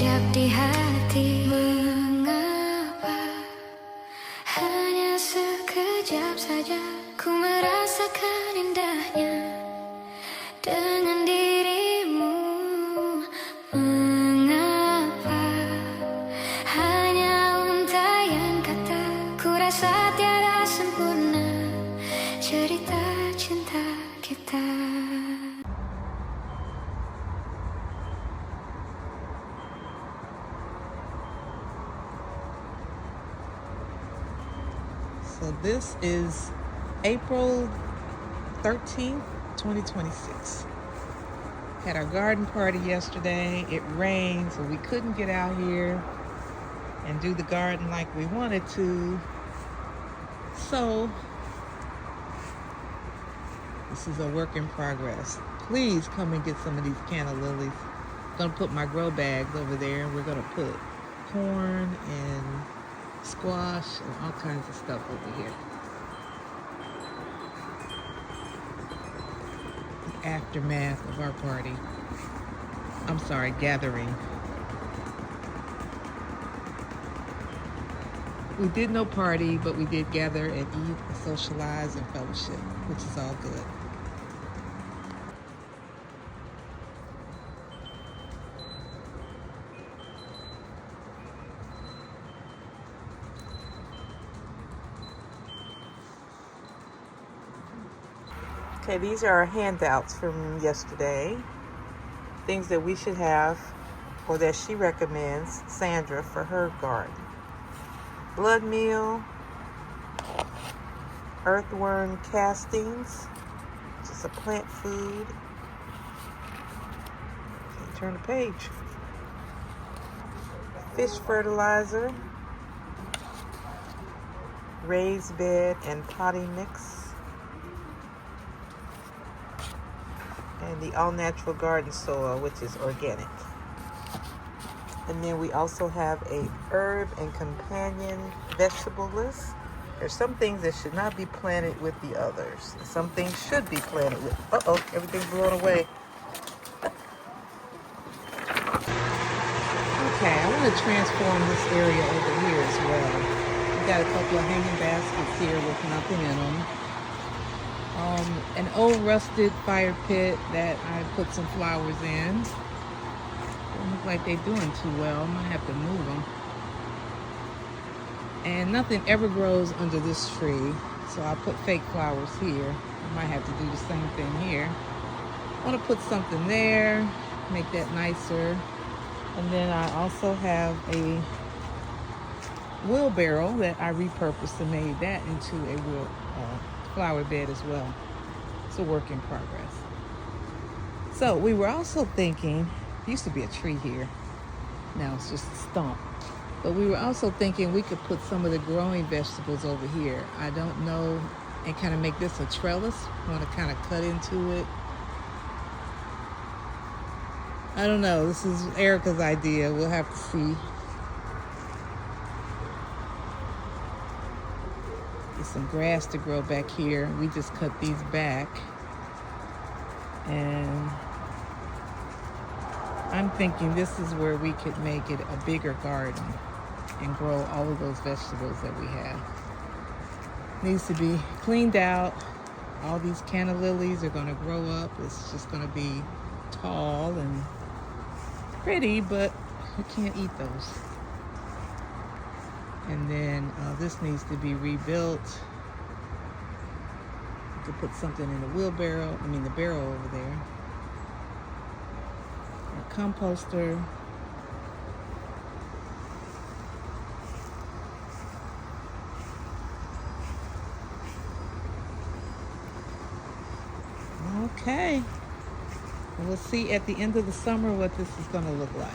sekejap di hati. Mengapa hanya sekejap saja ku merasakan indahnya dengan dirimu. Mengapa hanya untayan kata, ku rasa tiada sempurna cerita cinta kita. So this is April 13th, 2026. Had our garden party yesterday. It rained, so we couldn't get out here and do the garden like we wanted to. So this is a work in progress. Please come and get some of these canna lilies. I'm gonna put my grow bags over there, and we're gonna put corn and squash and all kinds of stuff over here. The aftermath of our party. I'm sorry, gathering. We did no party, but we did gather and eat and socialize and fellowship, which is all good. Okay, these are our handouts from yesterday. Things that we should have, or that she recommends, Sandra, for her garden. Blood meal, earthworm castings, just a plant food. Okay, turn the page. Fish fertilizer, raised bed and potting mix, and the all-natural garden soil, which is organic. And then we also have a herb and companion vegetable list. There's some things that should not be planted with the others. Some things should be planted with. Uh-oh, everything's blown away. Okay, I want to transform this area over here as well. We got a couple of hanging baskets here with nothing in them. An old rusted fire pit that I put some flowers in. Don't look like they're doing too well. I might have to move them. And nothing ever grows under this tree, so I put fake flowers here. I might have to do the same thing here. I want to put something there, make that nicer. And then I also have a wheelbarrow that I repurposed and made that into a flower bed as well. It's a work in progress. So we were also thinking, there used to be a tree here. Now it's just a stump. But we were also thinking we could put some of the growing vegetables over here. I don't know, and kind of make this a trellis. I want to kind of cut into it. I don't know. This is Erica's idea. We'll have to see. Get some grass to grow back here. We just cut these back. And I'm thinking this is where we could make it a bigger garden and grow all of those vegetables that we have. Needs to be cleaned out. All these canna lilies are going to grow up. It's just going to be tall and pretty, but you can't eat those. And then this needs to be rebuilt. You could put something in the wheelbarrow, the barrel over there. A composter. Okay. We'll see at the end of the summer what this is going to look like.